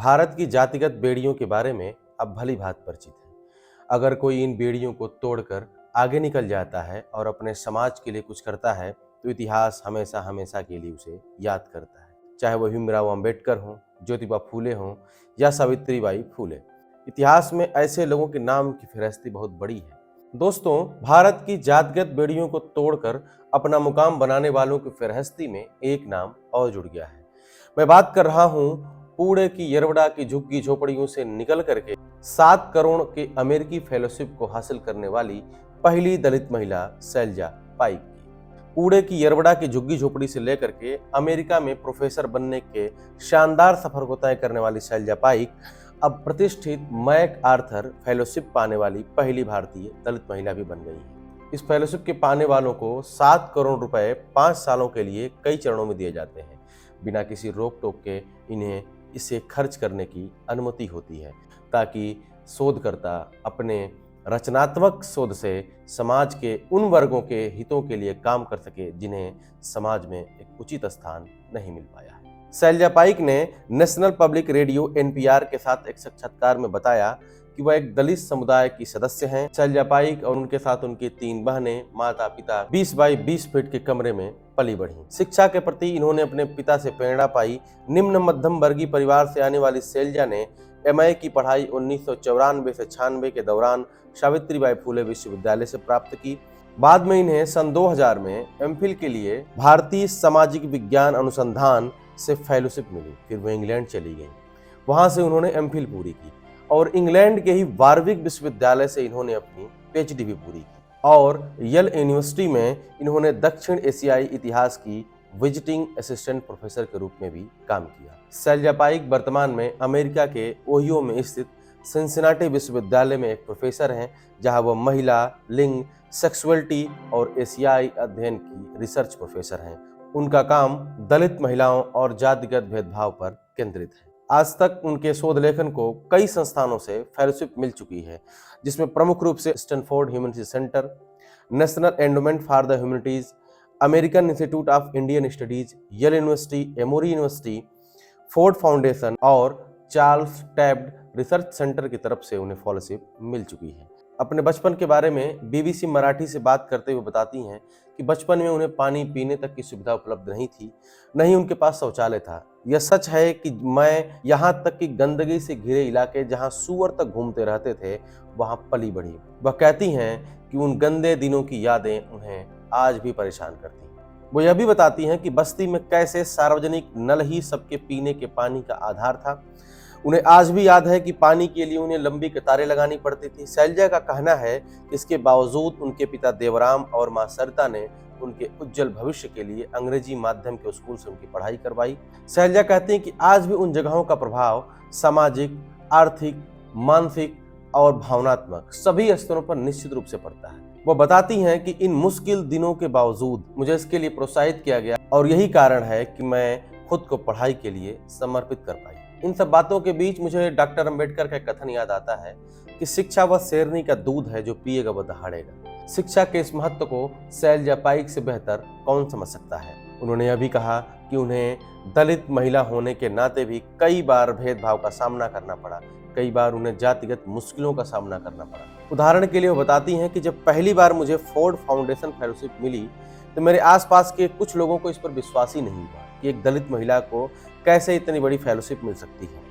भारत की जातिगत बेड़ियों के बारे में अब भली भांति परिचित है। अगर कोई इन बेड़ियों को तोड़कर आगे निकल जाता है और अपने समाज के लिए कुछ करता है तो इतिहास हमेशा हमेशा के लिए उसे याद करता है। चाहे वो भीमराव अंबेडकर हों, ज्योतिबा फूले हों या सावित्रीबाई फूले। इतिहास में ऐसे लोगों के नाम की फहरिस्त बहुत बड़ी है। दोस्तों, भारत की जातिगत बेड़ियों को तोड़कर अपना मुकाम बनाने वालों की फहरिस्ती में एक नाम और जुड़ गया है। मैं बात कर रहा हूं पुणे की येरवडा की झुग्गी झोपड़ियों से निकल करके 7 करोड़ के अमेरिकी फेलोशिप को हासिल करने वाली पहली दलित महिला शैलजा पाईक की। पुणे की येरवडा की झुग्गी झोपड़ी से लेकर के अमेरिका में प्रोफेसर बनने के शानदार सफर को तय करने वाली शैलजा पाईक अब प्रतिष्ठित मैक आर्थर फेलोशिप पाने वाली पहली भारतीय दलित महिला भी बन गई है। इस फेलोशिप के पाने वालों को 7 करोड़ रुपए 5 सालों के लिए कई चरणों में दिए जाते हैं। बिना किसी रोक टोक के इन्हें इसे खर्च करने की अनुमति होती है ताकि शोधकर्ता अपने रचनात्मक शोध से समाज के उन वर्गों के हितों के लिए काम कर सके जिन्हें समाज में एक उचित स्थान नहीं मिल पाया है। शैलजा पाईक ने नेशनल पब्लिक रेडियो NPR के साथ एक साक्षात्कार में बताया कि वह एक दलित समुदाय की सदस्य हैं। शैलजा पाईक और उनके साथ उनकी 3 बहनें, माता पिता 20 बाई 20 फीट के कमरे में पली बढ़ी। शिक्षा के प्रति इन्होंने अपने पिता से प्रेरणा पाई। निम्न मध्यम वर्गीय परिवार से आने वाली शैलजा ने MA की पढ़ाई 1994 से 96 के दौरान सावित्रीबाई फूले विश्वविद्यालय से प्राप्त की। बाद में इन्हें सन 2000 में MPhil के लिए भारतीय सामाजिक विज्ञान अनुसंधान से फेलोशिप मिली। फिर वो इंग्लैंड चली गई। वहां से उन्होंने MPhil पूरी की और इंग्लैंड के ही वारविक विश्वविद्यालय से इन्होंने अपनी PhD भी पूरी की और येल यूनिवर्सिटी में इन्होंने दक्षिण एशियाई इतिहास की विजिटिंग असिस्टेंट प्रोफेसर के रूप में भी काम किया। शैलजा पाईक वर्तमान में अमेरिका के ओहियो में स्थित सिंसिनाटी विश्वविद्यालय में एक प्रोफेसर हैं, जहां वह महिला, लिंग, सेक्सुअलिटी और एशियाई अध्ययन की रिसर्च प्रोफेसर हैं। उनका काम दलित महिलाओं और जातिगत भेदभाव पर केंद्रित है। आज तक उनके शोध लेखन को कई संस्थानों से फेलोशिप मिल चुकी है, जिसमें प्रमुख रूप से Stanford humanities centre, national endowment for the humanities, American institute of Indian studies, Yale university, Emory university, Ford foundation और चार्ल्स टैब्ड रिसर्च सेंटर की तरफ से उन्हें फेलोशिप मिल चुकी है। अपने बचपन के बारे में BBC मराठी से बात करते हुए बताती हैं कि बचपन में उन्हें पानी पीने तक की सुविधा उपलब्ध नहीं थी, नहीं उनके पास शौचालय था। यह सच है कि मैं यहाँ तक कि गंदगी से घिरे इलाके जहाँ सूअर तक घूमते रहते थे वहाँ पली बढ़ी। वह कहती हैं कि उन गंदे दिनों की यादें उन्हें आज भी परेशान करती हैं। वो यह भी बताती हैं कि बस्ती में कैसे सार्वजनिक नल ही सबके पीने के पानी का आधार था। उन्हें आज भी याद है कि पानी के लिए उन्हें लंबी कतारें लगानी पड़ती थी। शैलजा का कहना है कि इसके बावजूद उनके पिता देवराम और मां सरिता ने उनके उज्जवल भविष्य के लिए अंग्रेजी माध्यम के स्कूल से उनकी पढ़ाई करवाई। शैलजा कहती हैं कि आज भी उन जगहों का प्रभाव सामाजिक, आर्थिक, मानसिक और भावनात्मक सभी स्तरों पर निश्चित रूप से पड़ता है। वो बताती हैं कि इन मुश्किल दिनों के बावजूद मुझे इसके लिए प्रोत्साहित किया गया और यही कारण है कि मैं खुद को पढ़ाई के लिए समर्पित कर पाई। इन सब बातों के बीच मुझे डॉक्टर अंबेडकर का कथन याद आता है कि शिक्षा वह शेरनी का दूध है जो पिएगा वह दहाड़ेगा। शिक्षा के इस महत्व को शैलजा पाईक से बेहतर कौन समझ सकता है। उन्होंने यह भी कहा कि उन्हें दलित महिला होने के नाते भी कई बार भेदभाव का सामना करना पड़ा, कई बार उन्हें जातिगत मुश्किलों का सामना करना पड़ा। उदाहरण के लिए वो बताती हैं कि जब पहली बार मुझे फोर्ड फाउंडेशन फेलोशिप मिली तो मेरे आसपास के कुछ लोगों को इस पर विश्वास ही नहीं हुआ कि एक दलित महिला को कैसे इतनी बड़ी फेलोशिप मिल सकती है।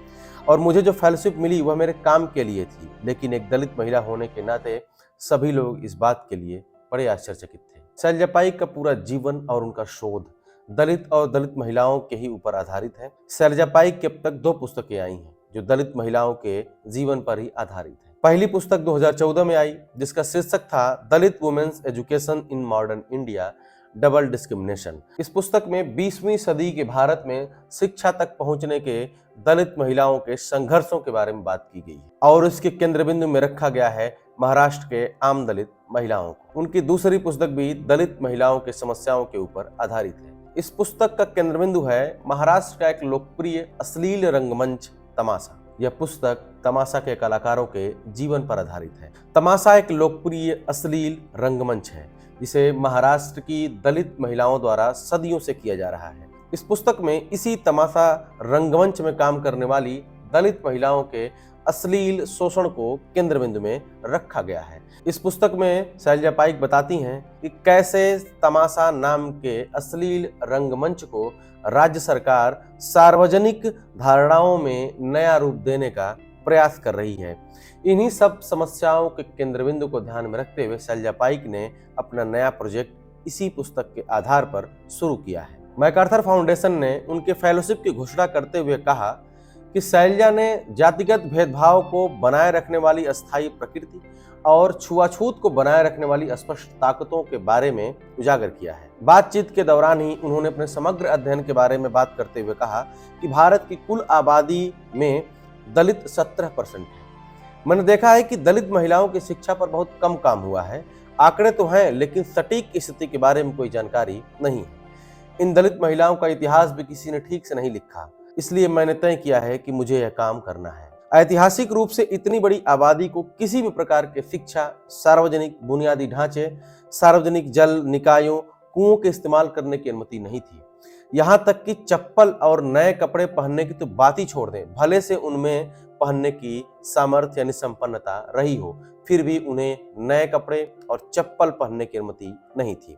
और मुझे जो फेलोशिप मिली वह मेरे काम के लिए थी, लेकिन एक दलित महिला होने के नाते सभी लोग इस बात के लिए बड़े आश्चर्यचकित थे। शैलजा पाईक का पूरा जीवन और उनका शोध दलित और दलित महिलाओं के ही ऊपर आधारित है। शैलजा पाईक की अब तक 2 पुस्तकें आई हैं जो दलित महिलाओं के जीवन पर ही आधारित है। पहली पुस्तक 2014 में आई जिसका शीर्षक था Dalit women's education in modern India, double discrimination. इस पुस्तक में 20वीं सदी के भारत में शिक्षा तक पहुंचने के दलित महिलाओं के संघर्षों के बारे में बात की गई है और इसके केंद्र बिंदु में रखा गया है महाराष्ट्र के आम दलित महिलाओं को। उनकी दूसरी पुस्तक भी दलित महिलाओं के समस्याओं के ऊपर आधारित है। इस पुस्तक का केंद्र बिंदु है महाराष्ट्र का एक लोकप्रिय अश्लील रंगमंच तमाशा। यह पुस्तक तमाशा के कलाकारों के जीवन पर आधारित है। तमाशा एक लोकप्रिय अश्लील रंगमंच है जिसे महाराष्ट्र की दलित महिलाओं द्वारा सदियों से किया जा रहा है। इस पुस्तक में इसी तमाशा रंगमंच में काम करने वाली दलित महिलाओं के अश्लील शोषण को केंद्र बिंदु में रखा गया है। इस पुस्तक में शैलजा पाईक बताती हैं कि कैसे तमाशा नाम के अश्लील रंगमंच को राज्य सरकार सार्वजनिक धारणाओं में नया रूप देने का प्रयास कर रही है। इन्हीं सब समस्याओं के केंद्र बिंदु को ध्यान में रखते हुए शैलजा पाईक ने अपना नया प्रोजेक्ट इसी पुस्तक के आधार पर शुरू किया है। मैकार्थर फाउंडेशन ने उनके फेलोशिप की घोषणा करते हुए कहा कि शैलजा ने जातिगत भेदभाव को बनाए रखने वाली अस्थायी प्रकृति और छुआछूत को बनाए रखने वाली अस्पष्ट ताकतों के बारे में उजागर किया है। बातचीत के दौरान ही उन्होंने अपने समग्र अध्ययन के बारे में बात करते हुए कहा कि भारत की कुल आबादी में दलित 17% है। मैंने देखा है कि दलित महिलाओं की शिक्षा पर बहुत कम काम हुआ है। आंकड़े तो हैं, लेकिन सटीक स्थिति के बारे में कोई जानकारी नहीं है। इन दलित महिलाओं का इतिहास भी किसी ने ठीक से नहीं लिखा, इसलिए मैंने तय किया है कि मुझे यह काम करना है। ऐतिहासिक रूप से इतनी बड़ी आबादी को किसी भी प्रकार के शिक्षा, सार्वजनिक बुनियादी ढांचे, सार्वजनिक जल निकायों, कुओं के इस्तेमाल करने की अनुमति नहीं थी। यहाँ तक कि चप्पल और नए कपड़े पहनने की तो बात ही छोड़ दें, भले से उनमें पहनने की सामर्थ्य यानी संपन्नता रही हो, फिर भी उन्हें नए कपड़े और चप्पल पहनने की अनुमति नहीं थी।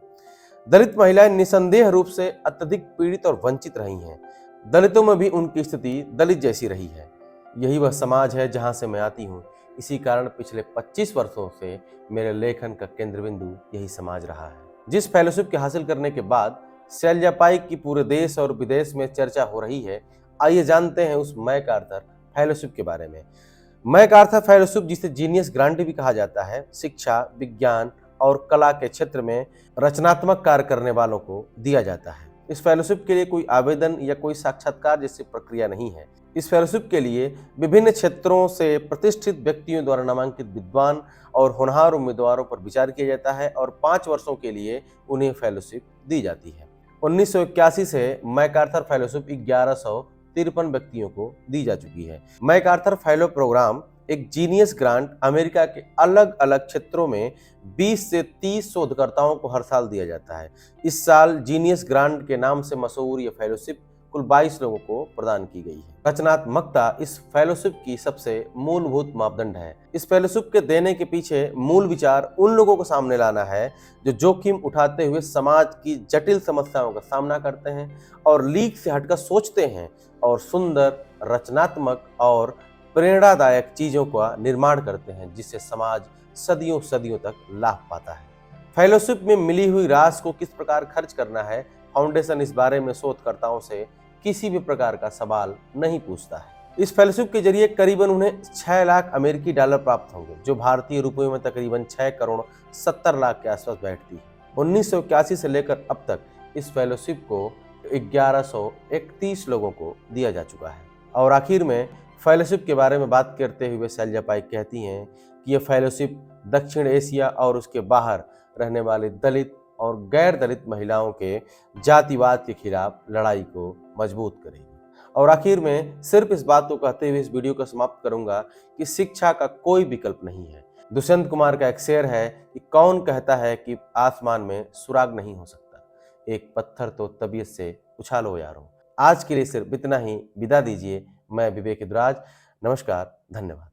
दलित महिलाएं निसंदेह रूप से अत्यधिक पीड़ित और वंचित रही हैं। दलितों में भी उनकी स्थिति दलित जैसी रही है। यही वह समाज है जहां से मैं आती हूं। इसी कारण पिछले 25 वर्षों से मेरे लेखन का केंद्र बिंदु यही समाज रहा है। जिस फेलोशिप के हासिल करने के बाद शैलजा पाईक की पूरे देश और विदेश में चर्चा हो रही है, आइए जानते हैं उस मैकार्थर फेलोशिप के बारे में। मैकार्थर फेलोशिप, जिसे जीनियस ग्रांट भी कहा जाता है, शिक्षा, विज्ञान और कला के क्षेत्र में रचनात्मक कार्य करने वालों को दिया जाता है। इस फेलोशिप के लिए कोई आवेदन या कोई साक्षात्कार जैसी प्रक्रिया नहीं है। इस फेलोशिप के लिए विभिन्न क्षेत्रों से प्रतिष्ठित व्यक्तियों द्वारा नामांकित विद्वान और होनहार उम्मीदवारों पर विचार किया जाता है और 5 वर्षों के लिए उन्हें फेलोशिप दी जाती है। 1981 से मैकार्थर फेलोशिप 1153 व्यक्तियों को दी जा चुकी है। मैकार्थर फेलो प्रोग्राम एक जीनियस ग्रांट अमेरिका के अलग अलग क्षेत्रों में 20 से 30 शोधकर्ताओं को हर साल दिया जाता है। इस साल जीनियस ग्रांट के नाम से मशहूर यह फेलोशिप कुल 22 लोगों को प्रदान की गई है। रचनात्मकता इस फेलोशिप की सबसे मूलभूत मापदंड है। इस फेलोशिप के देने के पीछे मूल विचार उन लोगों को सामने लाना है जो जोखिम उठाते हुए समाज की जटिल समस्याओं का सामना करते हैं और लीक से हटकर सोचते हैं और सुंदर, रचनात्मक और प्रेरणादायक चीजों का निर्माण करते हैं, जिससे समाज सदियों सदियों तक लाभ पाता है। फेलोशिप में मिली हुई राशि को किस प्रकार खर्च करना है, फाउंडेशन इस बारे में शोधकर्ताओं से किसी भी प्रकार का सवाल नहीं पूछता है। इस फेलोशिप के जरिए करीबन उन्हें 6 लाख अमेरिकी डॉलर प्राप्त होंगे, जो भारतीय रुपयों में तकरीबन 6 करोड़ 70 लाख के आसपास बैठती है। 1981 से लेकर अब तक इस फेलोशिप को 1131 लोगों को दिया जा चुका है। और आखिर में फेलोशिप के बारे में बात करते हुए शैलजा पाईक कहती हैं कि यह फेलोशिप दक्षिण एशिया और उसके बाहर रहने वाले दलित और गैर दलित महिलाओं के जातिवाद के खिलाफ लड़ाई को मजबूत करेगी। और आखिर में सिर्फ इस बात को कहते हुए इस वीडियो को समाप्त करूंगा कि शिक्षा का कोई विकल्प नहीं है। दुष्यंत कुमार का एक शेर है कि कौन कहता है कि आसमान में सुराग नहीं हो सकता, एक पत्थर तो तबीयत से उछालो यारो। आज के लिए सिर्फ इतना ही, विदा दीजिए। मैं विवेक दुराज, नमस्कार, धन्यवाद।